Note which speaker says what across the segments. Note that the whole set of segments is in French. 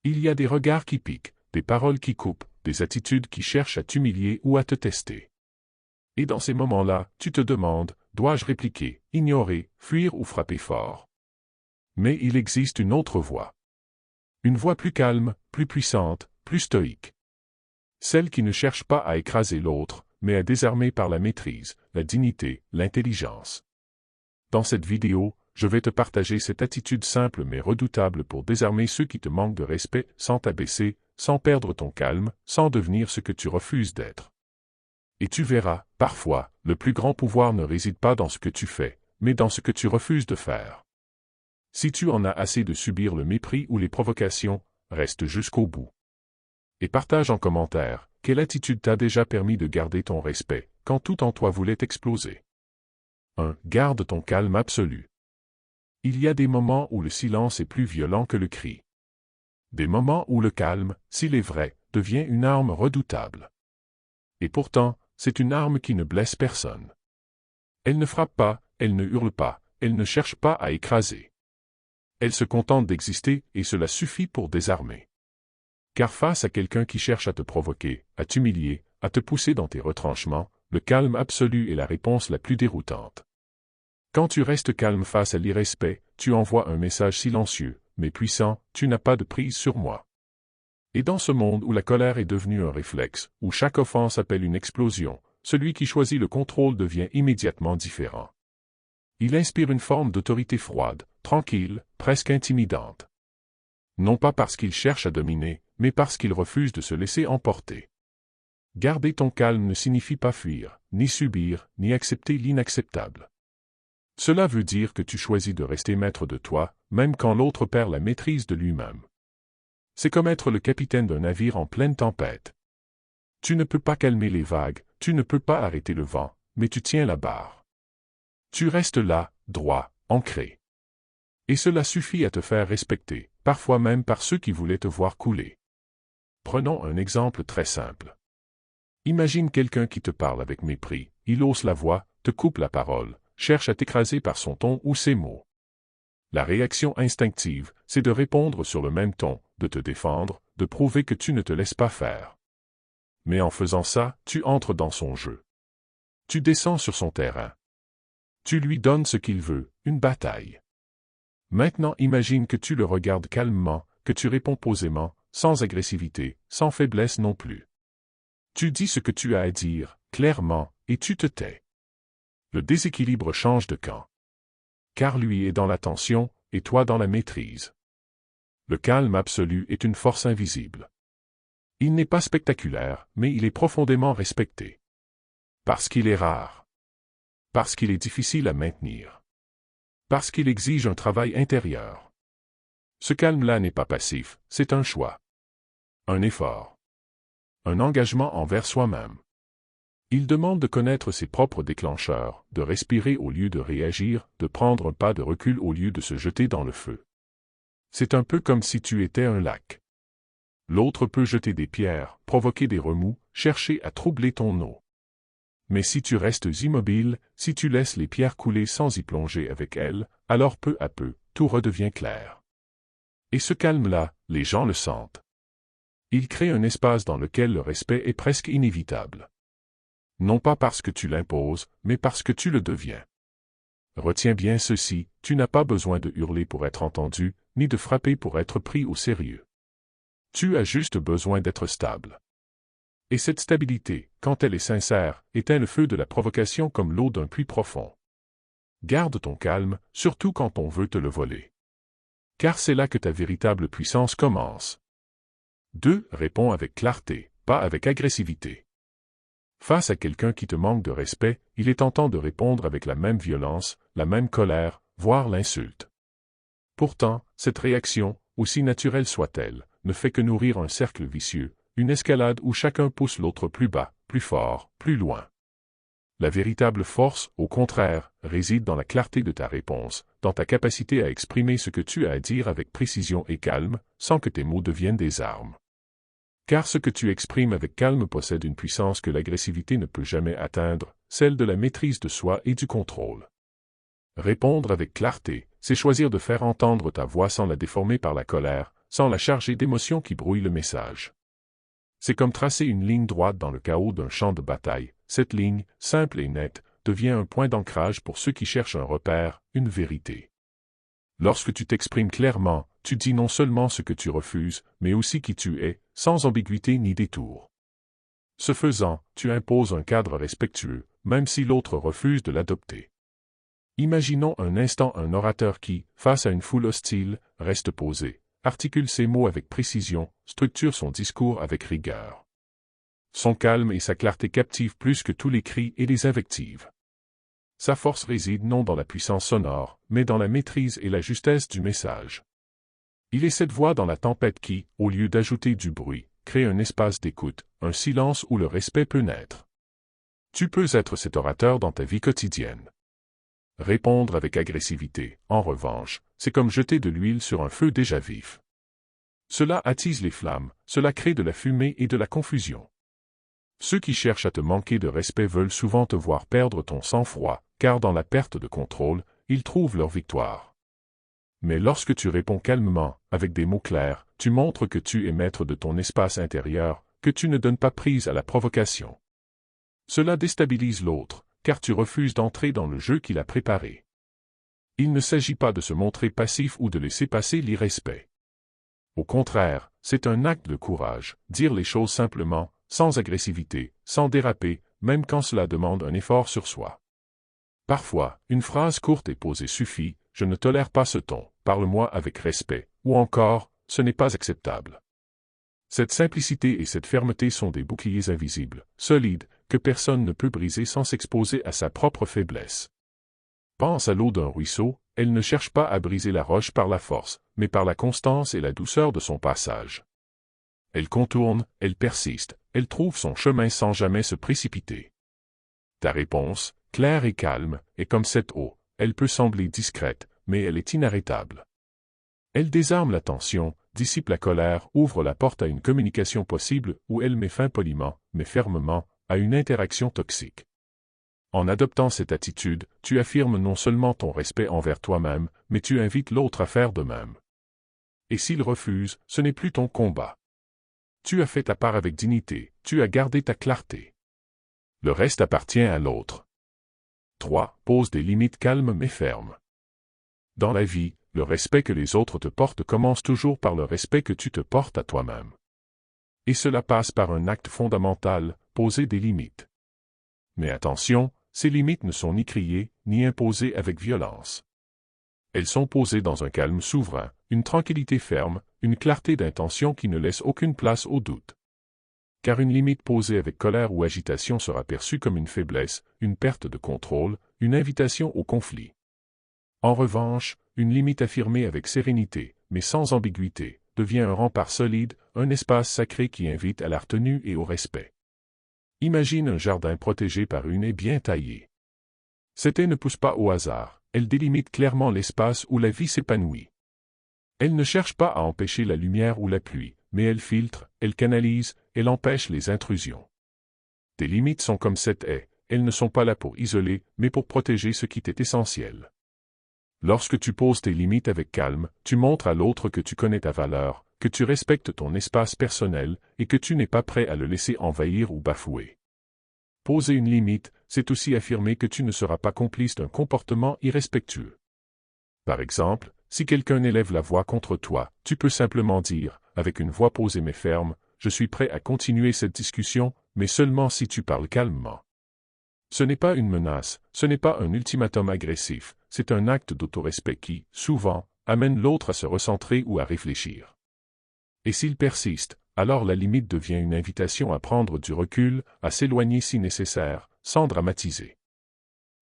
Speaker 1: Il y a des regards qui piquent, des paroles qui coupent, des attitudes qui cherchent à t'humilier ou à te tester. Et dans ces moments-là, tu te demandes, dois-je répliquer, ignorer, fuir ou frapper fort? Mais il existe une autre voie. Une voie plus calme, plus puissante, plus stoïque. Celle qui ne cherche pas à écraser l'autre, mais à désarmer par la maîtrise, la dignité, l'intelligence. Dans cette vidéo, je vais te partager cette attitude simple mais redoutable pour désarmer ceux qui te manquent de respect, sans t'abaisser, sans perdre ton calme, sans devenir ce que tu refuses d'être. Et tu verras, parfois, le plus grand pouvoir ne réside pas dans ce que tu fais, mais dans ce que tu refuses de faire. Si tu en as assez de subir le mépris ou les provocations, reste jusqu'au bout. Et partage en commentaire, quelle attitude t'a déjà permis de garder ton respect, quand tout en toi voulait exploser. 1. Garde ton calme absolu. Il y a des moments où le silence est plus violent que le cri. Des moments où le calme, s'il est vrai, devient une arme redoutable. Et pourtant, c'est une arme qui ne blesse personne. Elle ne frappe pas, elle ne hurle pas, elle ne cherche pas à écraser. Elle se contente d'exister et cela suffit pour désarmer. Car face à quelqu'un qui cherche à te provoquer, à t'humilier, à te pousser dans tes retranchements, le calme absolu est la réponse la plus déroutante. Quand tu restes calme face à l'irrespect, tu envoies un message silencieux, mais puissant, tu n'as pas de prise sur moi. Et dans ce monde où la colère est devenue un réflexe, où chaque offense appelle une explosion, celui qui choisit le contrôle devient immédiatement différent. Il inspire une forme d'autorité froide, tranquille, presque intimidante. Non pas parce qu'il cherche à dominer, mais parce qu'il refuse de se laisser emporter. Garder ton calme ne signifie pas fuir, ni subir, ni accepter l'inacceptable. Cela veut dire que tu choisis de rester maître de toi, même quand l'autre perd la maîtrise de lui-même. C'est comme être le capitaine d'un navire en pleine tempête. Tu ne peux pas calmer les vagues, tu ne peux pas arrêter le vent, mais tu tiens la barre. Tu restes là, droit, ancré. Et cela suffit à te faire respecter, parfois même par ceux qui voulaient te voir couler. Prenons un exemple très simple. Imagine quelqu'un qui te parle avec mépris, il hausse la voix, te coupe la parole, cherche à t'écraser par son ton ou ses mots. La réaction instinctive, c'est de répondre sur le même ton, de te défendre, de prouver que tu ne te laisses pas faire. Mais en faisant ça, tu entres dans son jeu. Tu descends sur son terrain. Tu lui donnes ce qu'il veut, une bataille. Maintenant imagine que tu le regardes calmement, que tu réponds posément, sans agressivité, sans faiblesse non plus. Tu dis ce que tu as à dire, clairement, et tu te tais. Le déséquilibre change de camp. Car lui est dans la tension, et toi dans la maîtrise. Le calme absolu est une force invisible. Il n'est pas spectaculaire, mais il est profondément respecté. Parce qu'il est rare. Parce qu'il est difficile à maintenir. Parce qu'il exige un travail intérieur. Ce calme-là n'est pas passif, c'est un choix. Un effort. Un engagement envers soi-même. Il demande de connaître ses propres déclencheurs, de respirer au lieu de réagir, de prendre un pas de recul au lieu de se jeter dans le feu. C'est un peu comme si tu étais un lac. L'autre peut jeter des pierres, provoquer des remous, chercher à troubler ton eau. Mais si tu restes immobile, si tu laisses les pierres couler sans y plonger avec elles, alors peu à peu, tout redevient clair. Et ce calme-là, les gens le sentent. Il crée un espace dans lequel le respect est presque inévitable. Non pas parce que tu l'imposes, mais parce que tu le deviens. Retiens bien ceci, tu n'as pas besoin de hurler pour être entendu, ni de frapper pour être pris au sérieux. Tu as juste besoin d'être stable. Et cette stabilité, quand elle est sincère, éteint le feu de la provocation comme l'eau d'un puits profond. Garde ton calme, surtout quand on veut te le voler. Car c'est là que ta véritable puissance commence. 2. Réponds avec clarté, pas avec agressivité. Face à quelqu'un qui te manque de respect, il est tentant de répondre avec la même violence, la même colère, voire l'insulte. Pourtant, cette réaction, aussi naturelle soit-elle, ne fait que nourrir un cercle vicieux, une escalade où chacun pousse l'autre plus bas, plus fort, plus loin. La véritable force, au contraire, réside dans la clarté de ta réponse, dans ta capacité à exprimer ce que tu as à dire avec précision et calme, sans que tes mots deviennent des armes. Car ce que tu exprimes avec calme possède une puissance que l'agressivité ne peut jamais atteindre, celle de la maîtrise de soi et du contrôle. Répondre avec clarté, c'est choisir de faire entendre ta voix sans la déformer par la colère, sans la charger d'émotions qui brouillent le message. C'est comme tracer une ligne droite dans le chaos d'un champ de bataille. Cette ligne, simple et nette, devient un point d'ancrage pour ceux qui cherchent un repère, une vérité. Lorsque tu t'exprimes clairement, tu dis non seulement ce que tu refuses, mais aussi qui tu es, sans ambiguïté ni détour. Ce faisant, tu imposes un cadre respectueux, même si l'autre refuse de l'adopter. Imaginons un instant un orateur qui, face à une foule hostile, reste posé, articule ses mots avec précision, structure son discours avec rigueur. Son calme et sa clarté captivent plus que tous les cris et les invectives. Sa force réside non dans la puissance sonore, mais dans la maîtrise et la justesse du message. Il est cette voix dans la tempête qui, au lieu d'ajouter du bruit, crée un espace d'écoute, un silence où le respect peut naître. Tu peux être cet orateur dans ta vie quotidienne. Répondre avec agressivité, en revanche, c'est comme jeter de l'huile sur un feu déjà vif. Cela attise les flammes, cela crée de la fumée et de la confusion. Ceux qui cherchent à te manquer de respect veulent souvent te voir perdre ton sang-froid, car dans la perte de contrôle, ils trouvent leur victoire. Mais lorsque tu réponds calmement, avec des mots clairs, tu montres que tu es maître de ton espace intérieur, que tu ne donnes pas prise à la provocation. Cela déstabilise l'autre, car tu refuses d'entrer dans le jeu qu'il a préparé. Il ne s'agit pas de se montrer passif ou de laisser passer l'irrespect. Au contraire, c'est un acte de courage, dire les choses simplement, sans agressivité, sans déraper, même quand cela demande un effort sur soi. Parfois, une phrase courte et posée suffit, « Je ne tolère pas ce ton, parle-moi avec respect » ou encore « Ce n'est pas acceptable ». Cette simplicité et cette fermeté sont des boucliers invisibles, solides, que personne ne peut briser sans s'exposer à sa propre faiblesse. Pense à l'eau d'un ruisseau, elle ne cherche pas à briser la roche par la force, mais par la constance et la douceur de son passage. Elle contourne, elle persiste, elle trouve son chemin sans jamais se précipiter. Ta réponse, claire et calme, est comme cette eau, elle peut sembler discrète, mais elle est inarrêtable. Elle désarme la tension, dissipe la colère, ouvre la porte à une communication possible où elle met fin poliment, mais fermement, à une interaction toxique. En adoptant cette attitude, tu affirmes non seulement ton respect envers toi-même, mais tu invites l'autre à faire de même. Et s'il refuse, ce n'est plus ton combat. Tu as fait ta part avec dignité, tu as gardé ta clarté. Le reste appartient à l'autre. 3. Pose des limites calmes mais fermes. Dans la vie, le respect que les autres te portent commence toujours par le respect que tu te portes à toi-même. Et cela passe par un acte fondamental, poser des limites. Mais attention, ces limites ne sont ni criées, ni imposées avec violence. Elles sont posées dans un calme souverain, une tranquillité ferme, une clarté d'intention qui ne laisse aucune place au doute. Car une limite posée avec colère ou agitation sera perçue comme une faiblesse, une perte de contrôle, une invitation au conflit. En revanche, une limite affirmée avec sérénité, mais sans ambiguïté, devient un rempart solide, un espace sacré qui invite à la retenue et au respect. Imagine un jardin protégé par une haie bien taillée. Cette haie ne pousse pas au hasard, elle délimite clairement l'espace où la vie s'épanouit. Elle ne cherche pas à empêcher la lumière ou la pluie, mais elle filtre, elle canalise, elle empêche les intrusions. Tes limites sont comme cette haie, elles ne sont pas là pour isoler, mais pour protéger ce qui t'est essentiel. Lorsque tu poses tes limites avec calme, tu montres à l'autre que tu connais ta valeur, que tu respectes ton espace personnel et que tu n'es pas prêt à le laisser envahir ou bafouer. Poser une limite, c'est aussi affirmer que tu ne seras pas complice d'un comportement irrespectueux. Par exemple, si quelqu'un élève la voix contre toi, tu peux simplement dire, avec une voix posée mais ferme, « Je suis prêt à continuer cette discussion, mais seulement si tu parles calmement. » Ce n'est pas une menace, ce n'est pas un ultimatum agressif, c'est un acte d'autorespect qui, souvent, amène l'autre à se recentrer ou à réfléchir. Et s'il persiste, alors la limite devient une invitation à prendre du recul, à s'éloigner si nécessaire, sans dramatiser.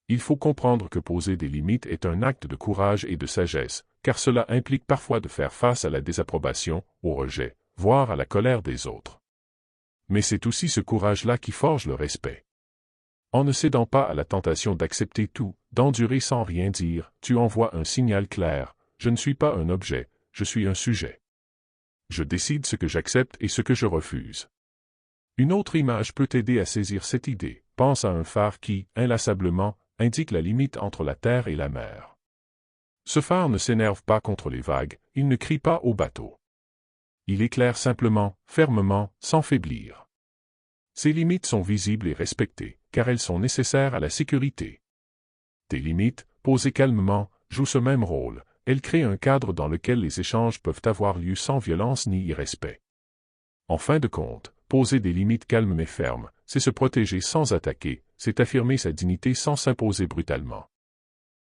Speaker 1: Il faut comprendre que poser des limites est un acte de courage et de sagesse, car cela implique parfois de faire face à la désapprobation, au rejet, voire à la colère des autres. Mais c'est aussi ce courage-là qui forge le respect. En ne cédant pas à la tentation d'accepter tout, d'endurer sans rien dire, tu envoies un signal clair, je ne suis pas un objet, je suis un sujet. Je décide ce que j'accepte et ce que je refuse. Une autre image peut t'aider à saisir cette idée, pense à un phare qui, inlassablement, indique la limite entre la terre et la mer. Ce phare ne s'énerve pas contre les vagues, il ne crie pas au bateau. Il éclaire simplement, fermement, sans faiblir. Ses limites sont visibles et respectées, car elles sont nécessaires à la sécurité. Tes limites, posées calmement, jouent ce même rôle. Elles créent un cadre dans lequel les échanges peuvent avoir lieu sans violence ni irrespect. En fin de compte, poser des limites calmes mais fermes, c'est se protéger sans attaquer, c'est affirmer sa dignité sans s'imposer brutalement.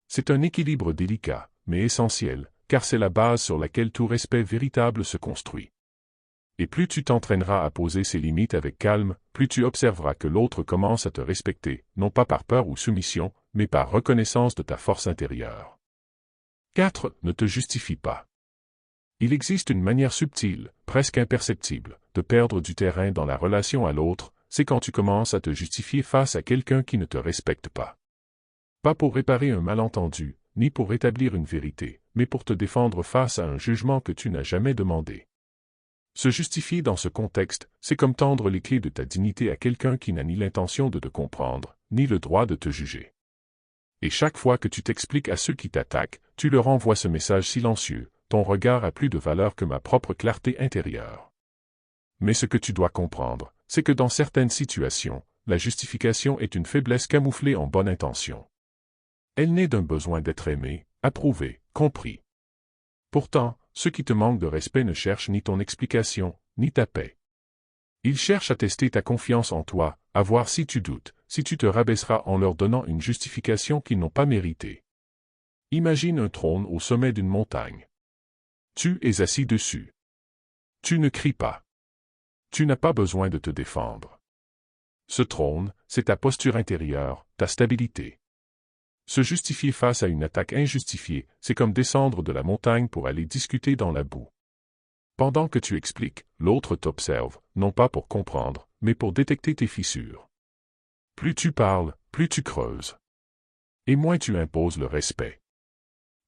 Speaker 1: C'est un équilibre délicat, mais essentiel, car c'est la base sur laquelle tout respect véritable se construit. Et plus tu t'entraîneras à poser ces limites avec calme, plus tu observeras que l'autre commence à te respecter, non pas par peur ou soumission, mais par reconnaissance de ta force intérieure. 4. Ne te justifie pas. Il existe une manière subtile, presque imperceptible, de perdre du terrain dans la relation à l'autre, c'est quand tu commences à te justifier face à quelqu'un qui ne te respecte pas. Pas pour réparer un malentendu, ni pour rétablir une vérité, mais pour te défendre face à un jugement que tu n'as jamais demandé. Se justifier dans ce contexte, c'est comme tendre les clés de ta dignité à quelqu'un qui n'a ni l'intention de te comprendre, ni le droit de te juger. Et chaque fois que tu t'expliques à ceux qui t'attaquent, tu leur envoies ce message silencieux: ton regard a plus de valeur que ma propre clarté intérieure. Mais ce que tu dois comprendre, c'est que dans certaines situations, la justification est une faiblesse camouflée en bonne intention. Elle naît d'un besoin d'être aimé, approuvé, compris. Pourtant, ceux qui te manquent de respect ne cherchent ni ton explication, ni ta paix. Ils cherchent à tester ta confiance en toi, à voir si tu doutes, si tu te rabaisseras en leur donnant une justification qu'ils n'ont pas méritée. Imagine un trône au sommet d'une montagne. Tu es assis dessus. Tu ne cries pas. Tu n'as pas besoin de te défendre. Ce trône, c'est ta posture intérieure, ta stabilité. Se justifier face à une attaque injustifiée, c'est comme descendre de la montagne pour aller discuter dans la boue. Pendant que tu expliques, l'autre t'observe, non pas pour comprendre, mais pour détecter tes fissures. Plus tu parles, plus tu creuses. Et moins tu imposes le respect.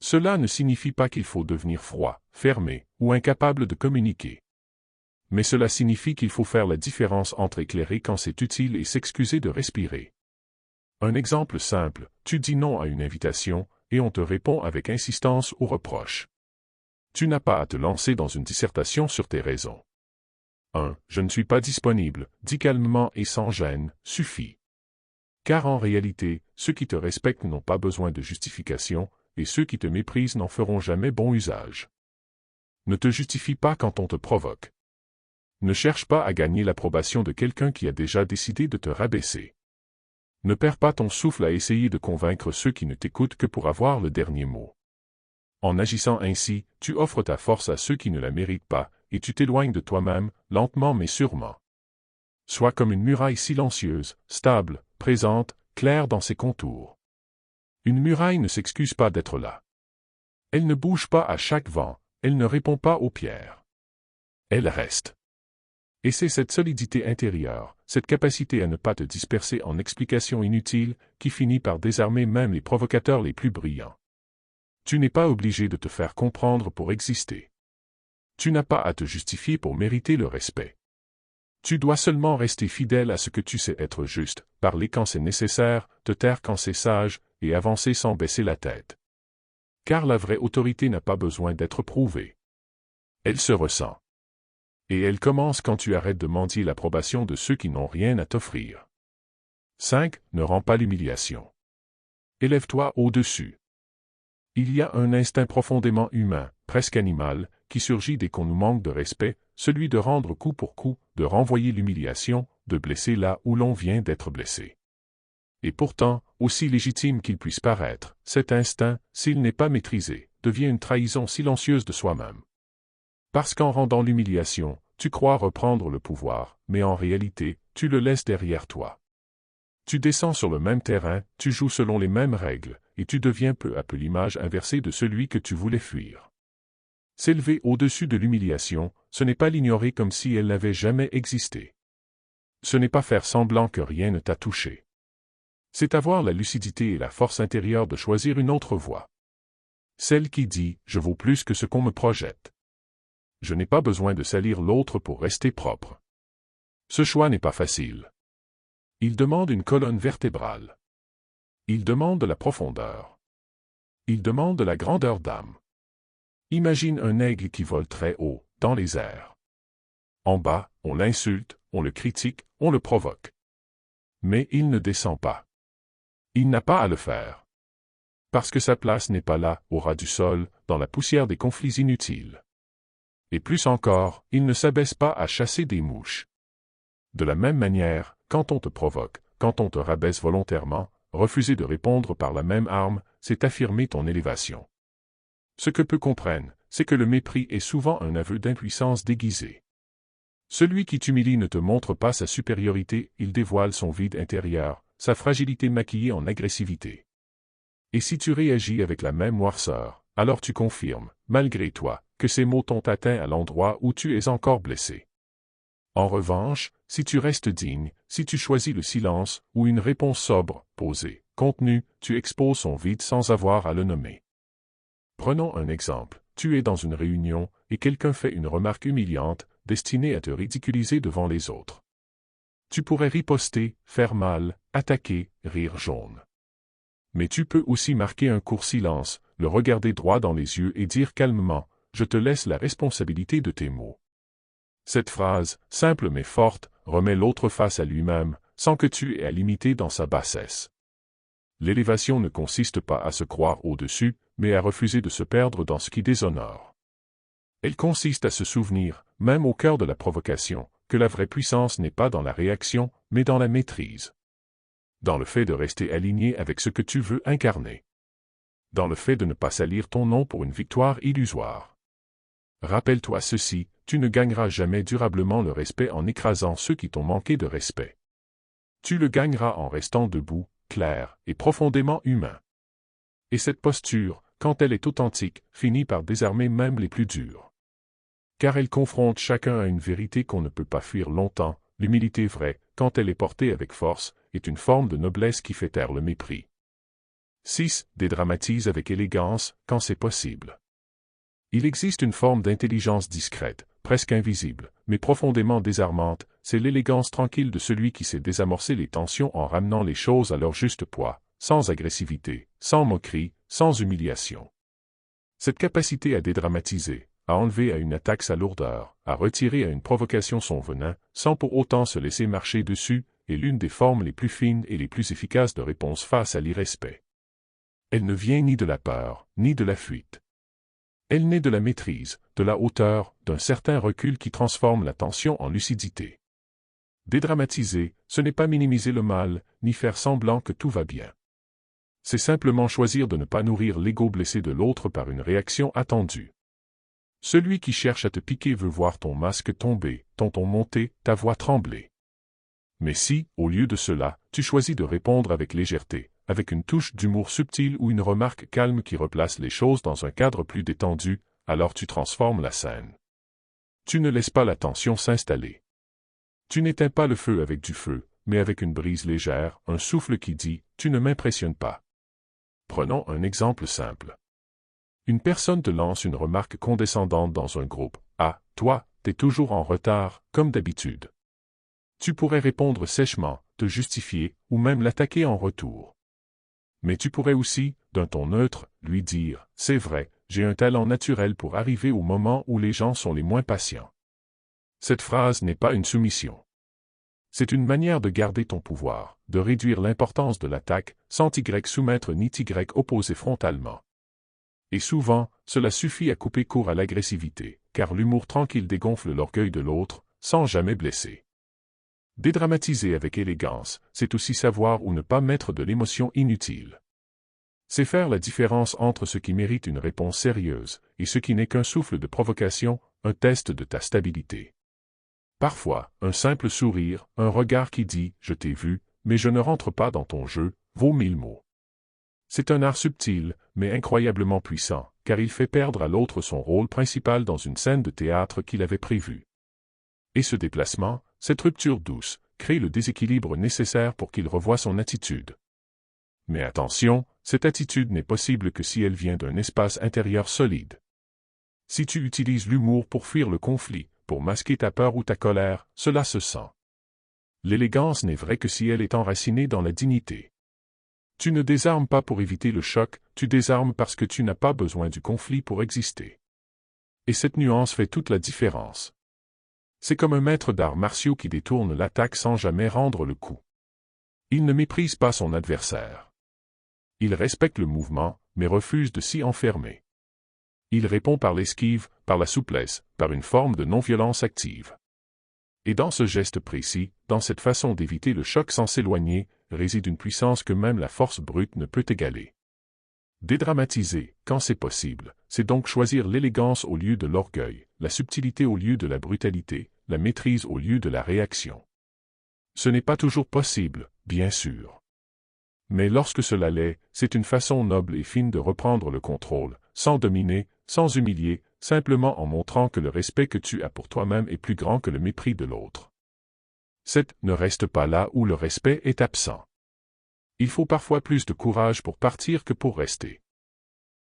Speaker 1: Cela ne signifie pas qu'il faut devenir froid, fermé, ou incapable de communiquer. Mais cela signifie qu'il faut faire la différence entre éclairer quand c'est utile et s'excuser de respirer. Un exemple simple, tu dis non à une invitation, et on te répond avec insistance ou reproche. Tu n'as pas à te lancer dans une dissertation sur tes raisons. Je ne suis pas disponible, dis calmement et sans gêne, suffit. Car en réalité, ceux qui te respectent n'ont pas besoin de justification, et ceux qui te méprisent n'en feront jamais bon usage. Ne te justifie pas quand on te provoque. Ne cherche pas à gagner l'approbation de quelqu'un qui a déjà décidé de te rabaisser. Ne perds pas ton souffle à essayer de convaincre ceux qui ne t'écoutent que pour avoir le dernier mot. En agissant ainsi, tu offres ta force à ceux qui ne la méritent pas, et tu t'éloignes de toi-même, lentement mais sûrement. Sois comme une muraille silencieuse, stable, présente, claire dans ses contours. Une muraille ne s'excuse pas d'être là. Elle ne bouge pas à chaque vent, elle ne répond pas aux pierres. Elle reste. Et c'est cette solidité intérieure, cette capacité à ne pas te disperser en explications inutiles, qui finit par désarmer même les provocateurs les plus brillants. Tu n'es pas obligé de te faire comprendre pour exister. Tu n'as pas à te justifier pour mériter le respect. Tu dois seulement rester fidèle à ce que tu sais être juste, parler quand c'est nécessaire, te taire quand c'est sage, et avancer sans baisser la tête. Car la vraie autorité n'a pas besoin d'être prouvée. Elle se ressent. Et elle commence quand tu arrêtes de mendier l'approbation de ceux qui n'ont rien à t'offrir. 5. Ne rends pas l'humiliation. Élève-toi au-dessus. Il y a un instinct profondément humain, presque animal, qui surgit dès qu'on nous manque de respect, celui de rendre coup pour coup, de renvoyer l'humiliation, de blesser là où l'on vient d'être blessé. Et pourtant, aussi légitime qu'il puisse paraître, cet instinct, s'il n'est pas maîtrisé, devient une trahison silencieuse de soi-même. Parce qu'en rendant l'humiliation, tu crois reprendre le pouvoir, mais en réalité, tu le laisses derrière toi. Tu descends sur le même terrain, tu joues selon les mêmes règles, et tu deviens peu à peu l'image inversée de celui que tu voulais fuir. S'élever au-dessus de l'humiliation, ce n'est pas l'ignorer comme si elle n'avait jamais existé. Ce n'est pas faire semblant que rien ne t'a touché. C'est avoir la lucidité et la force intérieure de choisir une autre voie. Celle qui dit « je vaux plus que ce qu'on me projette ». Je n'ai pas besoin de salir l'autre pour rester propre. Ce choix n'est pas facile. Il demande une colonne vertébrale. Il demande de la profondeur. Il demande de la grandeur d'âme. Imagine un aigle qui vole très haut, dans les airs. En bas, on l'insulte, on le critique, on le provoque. Mais il ne descend pas. Il n'a pas à le faire. Parce que sa place n'est pas là, au ras du sol, dans la poussière des conflits inutiles. Et plus encore, il ne s'abaisse pas à chasser des mouches. De la même manière, quand on te provoque, quand on te rabaisse volontairement, refuser de répondre par la même arme, c'est affirmer ton élévation. Ce que peu comprennent, c'est que le mépris est souvent un aveu d'impuissance déguisé. Celui qui t'humilie ne te montre pas sa supériorité, il dévoile son vide intérieur, sa fragilité maquillée en agressivité. Et si tu réagis avec la même noirceur, alors tu confirmes, malgré toi, que ces mots t'ont atteint à l'endroit où tu es encore blessé. En revanche, si tu restes digne, si tu choisis le silence ou une réponse sobre, posée, contenue, tu exposes son vide sans avoir à le nommer. Prenons un exemple. Tu es dans une réunion et quelqu'un fait une remarque humiliante, destinée à te ridiculiser devant les autres. Tu pourrais riposter, faire mal, attaquer, rire jaune. Mais tu peux aussi marquer un court silence, le regarder droit dans les yeux et dire calmement « Je te laisse la responsabilité de tes mots ». Cette phrase, simple mais forte, remet l'autre face à lui-même, sans que tu aies à l'imiter dans sa bassesse. L'élévation ne consiste pas à se croire au-dessus, mais à refuser de se perdre dans ce qui déshonore. Elle consiste à se souvenir, même au cœur de la provocation, que la vraie puissance n'est pas dans la réaction, mais dans la maîtrise. Dans le fait de rester aligné avec ce que tu veux incarner. Dans le fait de ne pas salir ton nom pour une victoire illusoire. Rappelle-toi ceci, tu ne gagneras jamais durablement le respect en écrasant ceux qui t'ont manqué de respect. Tu le gagneras en restant debout, clair et profondément humain. Et cette posture, quand elle est authentique, finit par désarmer même les plus durs. Car elle confronte chacun à une vérité qu'on ne peut pas fuir longtemps, l'humilité vraie, quand elle est portée avec force, est une forme de noblesse qui fait taire le mépris. 6. Dédramatise avec élégance, quand c'est possible. Il existe une forme d'intelligence discrète, presque invisible, mais profondément désarmante, c'est l'élégance tranquille de celui qui sait désamorcer les tensions en ramenant les choses à leur juste poids, sans agressivité, sans moquerie, sans humiliation. Cette capacité à dédramatiser, à enlever à une attaque sa lourdeur, à retirer à une provocation son venin, sans pour autant se laisser marcher dessus, est l'une des formes les plus fines et les plus efficaces de réponse face à l'irrespect. Elle ne vient ni de la peur, ni de la fuite. Elle naît de la maîtrise, de la hauteur, d'un certain recul qui transforme la tension en lucidité. Dédramatiser, ce n'est pas minimiser le mal, ni faire semblant que tout va bien. C'est simplement choisir de ne pas nourrir l'ego blessé de l'autre par une réaction attendue. Celui qui cherche à te piquer veut voir ton masque tomber, ton ton monter, ta voix trembler. Mais si, au lieu de cela, tu choisis de répondre avec légèreté, avec une touche d'humour subtil ou une remarque calme qui replace les choses dans un cadre plus détendu, alors tu transformes la scène. Tu ne laisses pas la tension s'installer. Tu n'éteins pas le feu avec du feu, mais avec une brise légère, un souffle qui dit « Tu ne m'impressionnes pas ». Prenons un exemple simple. Une personne te lance une remarque condescendante dans un groupe. « Ah, toi, t'es toujours en retard, comme d'habitude. » Tu pourrais répondre sèchement, te justifier, ou même l'attaquer en retour. Mais tu pourrais aussi, d'un ton neutre, lui dire « C'est vrai, j'ai un talent naturel pour arriver au moment où les gens sont les moins patients. » Cette phrase n'est pas une soumission. C'est une manière de garder ton pouvoir, de réduire l'importance de l'attaque, sans t'y soumettre ni t'y opposer frontalement. Et souvent, cela suffit à couper court à l'agressivité, car l'humour tranquille dégonfle l'orgueil de l'autre, sans jamais blesser. Dédramatiser avec élégance, c'est aussi savoir où ne pas mettre de l'émotion inutile. C'est faire la différence entre ce qui mérite une réponse sérieuse et ce qui n'est qu'un souffle de provocation, un test de ta stabilité. Parfois, un simple sourire, un regard qui dit « Je t'ai vu, mais je ne rentre pas dans ton jeu » vaut 1000 mots. C'est un art subtil, mais incroyablement puissant, car il fait perdre à l'autre son rôle principal dans une scène de théâtre qu'il avait prévue. Et ce déplacement, cette rupture douce, crée le déséquilibre nécessaire pour qu'il revoie son attitude. Mais attention, cette attitude n'est possible que si elle vient d'un espace intérieur solide. Si tu utilises l'humour pour fuir le conflit, pour masquer ta peur ou ta colère, cela se sent. L'élégance n'est vraie que si elle est enracinée dans la dignité. Tu ne désarmes pas pour éviter le choc, tu désarmes parce que tu n'as pas besoin du conflit pour exister. Et cette nuance fait toute la différence. C'est comme un maître d'arts martiaux qui détourne l'attaque sans jamais rendre le coup. Il ne méprise pas son adversaire. Il respecte le mouvement, mais refuse de s'y enfermer. Il répond par l'esquive, par la souplesse, par une forme de non-violence active. Et dans ce geste précis, dans cette façon d'éviter le choc sans s'éloigner, réside une puissance que même la force brute ne peut égaler. Dédramatiser, quand c'est possible, c'est donc choisir l'élégance au lieu de l'orgueil, la subtilité au lieu de la brutalité, la maîtrise au lieu de la réaction. Ce n'est pas toujours possible, bien sûr. Mais lorsque cela l'est, c'est une façon noble et fine de reprendre le contrôle, sans dominer, sans humilier, simplement en montrant que le respect que tu as pour toi-même est plus grand que le mépris de l'autre. 7. Ne reste pas là où le respect est absent. Il faut parfois plus de courage pour partir que pour rester.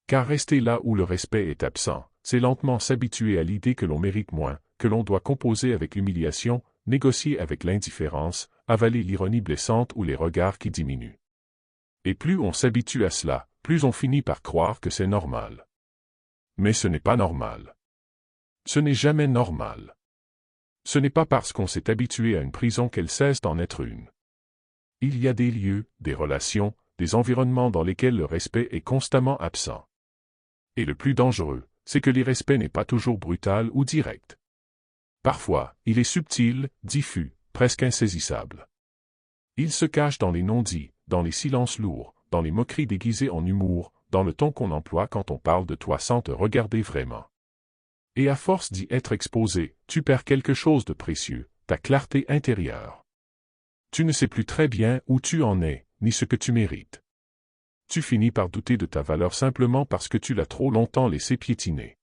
Speaker 1: Car rester là où le respect est absent, c'est lentement s'habituer à l'idée que l'on mérite moins, que l'on doit composer avec l'humiliation, négocier avec l'indifférence, avaler l'ironie blessante ou les regards qui diminuent. Et plus on s'habitue à cela, plus on finit par croire que c'est normal. Mais ce n'est pas normal. Ce n'est jamais normal. Ce n'est pas parce qu'on s'est habitué à une prison qu'elle cesse d'en être une. Il y a des lieux, des relations, des environnements dans lesquels le respect est constamment absent. Et le plus dangereux, c'est que l'irrespect n'est pas toujours brutal ou direct. Parfois, il est subtil, diffus, presque insaisissable. Il se cache dans les non-dits, dans les silences lourds, dans les moqueries déguisées en humour, dans le ton qu'on emploie quand on parle de toi sans te regarder vraiment. Et à force d'y être exposé, tu perds quelque chose de précieux, ta clarté intérieure. Tu ne sais plus très bien où tu en es, ni ce que tu mérites. Tu finis par douter de ta valeur simplement parce que tu l'as trop longtemps laissé piétiner.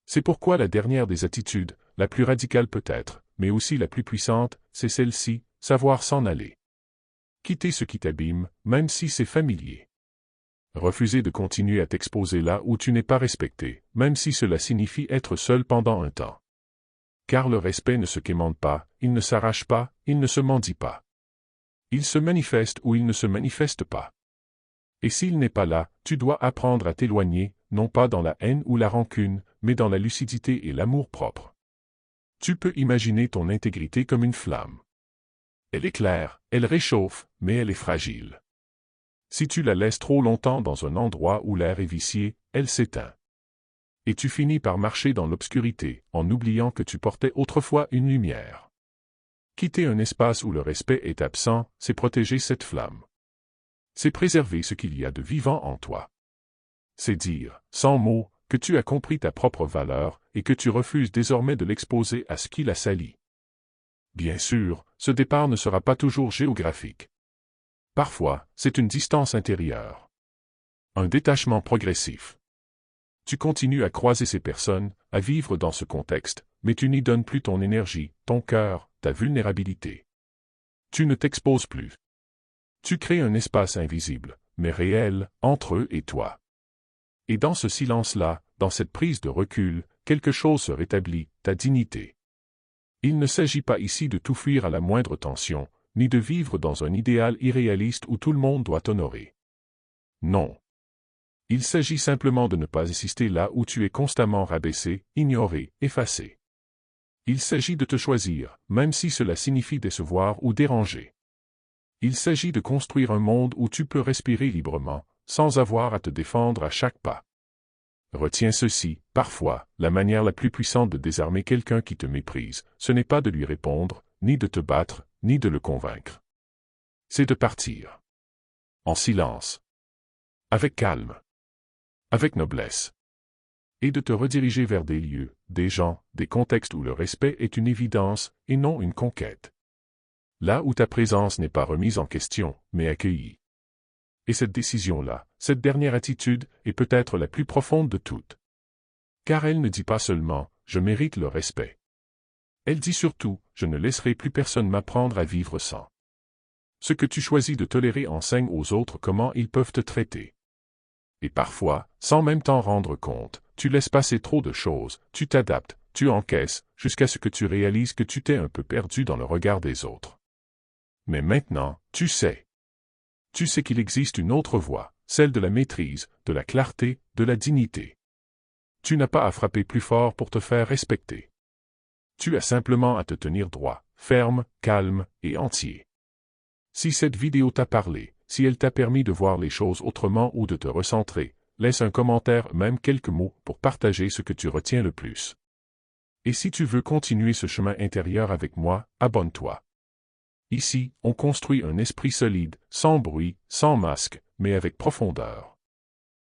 Speaker 1: C'est pourquoi la dernière des attitudes, la plus radicale peut-être, mais aussi la plus puissante, c'est celle-ci, savoir s'en aller. Quitter ce qui t'abîme, même si c'est familier. Refuser de continuer à t'exposer là où tu n'es pas respecté, même si cela signifie être seul pendant un temps. Car le respect ne se quémande pas, il ne s'arrache pas, il ne se mendie pas. Il se manifeste ou il ne se manifeste pas. Et s'il n'est pas là, tu dois apprendre à t'éloigner, non pas dans la haine ou la rancune, mais dans la lucidité et l'amour-propre. Tu peux imaginer ton intégrité comme une flamme. Elle éclaire, elle réchauffe, mais elle est fragile. Si tu la laisses trop longtemps dans un endroit où l'air est vicié, elle s'éteint. Et tu finis par marcher dans l'obscurité, en oubliant que tu portais autrefois une lumière. Quitter un espace où le respect est absent, c'est protéger cette flamme. C'est préserver ce qu'il y a de vivant en toi. C'est dire, sans mots, que tu as compris ta propre valeur et que tu refuses désormais de l'exposer à ce qui la salit. Bien sûr, ce départ ne sera pas toujours géographique. Parfois, c'est une distance intérieure. Un détachement progressif. Tu continues à croiser ces personnes, à vivre dans ce contexte, mais tu n'y donnes plus ton énergie, ton cœur, ta vulnérabilité. Tu ne t'exposes plus. Tu crées un espace invisible, mais réel, entre eux et toi. Et dans ce silence-là, dans cette prise de recul, quelque chose se rétablit, ta dignité. Il ne s'agit pas ici de tout fuir à la moindre tension, ni de vivre dans un idéal irréaliste où tout le monde doit t'honorer. Non. Il s'agit simplement de ne pas insister là où tu es constamment rabaissé, ignoré, effacé. Il s'agit de te choisir, même si cela signifie décevoir ou déranger. Il s'agit de construire un monde où tu peux respirer librement, sans avoir à te défendre à chaque pas. Retiens ceci, parfois, la manière la plus puissante de désarmer quelqu'un qui te méprise, ce n'est pas de lui répondre, ni de te battre, ni de le convaincre. C'est de partir. En silence. Avec calme. Avec noblesse. Et de te rediriger vers des lieux, des gens, des contextes où le respect est une évidence, et non une conquête. Là où ta présence n'est pas remise en question, mais accueillie. Et cette décision-là, cette dernière attitude, est peut-être la plus profonde de toutes. Car elle ne dit pas seulement « je mérite le respect ». Elle dit surtout « je ne laisserai plus personne m'apprendre à vivre sans ». Ce que tu choisis de tolérer enseigne aux autres comment ils peuvent te traiter. Et parfois, sans même t'en rendre compte, tu laisses passer trop de choses, tu t'adaptes, tu encaisses, jusqu'à ce que tu réalises que tu t'es un peu perdu dans le regard des autres. Mais maintenant, tu sais. Tu sais qu'il existe une autre voie, celle de la maîtrise, de la clarté, de la dignité. Tu n'as pas à frapper plus fort pour te faire respecter. Tu as simplement à te tenir droit, ferme, calme et entier. Si cette vidéo t'a parlé, si elle t'a permis de voir les choses autrement ou de te recentrer, laisse un commentaire, même quelques mots, pour partager ce que tu retiens le plus. Et si tu veux continuer ce chemin intérieur avec moi, abonne-toi. Ici, on construit un esprit solide, sans bruit, sans masque, mais avec profondeur.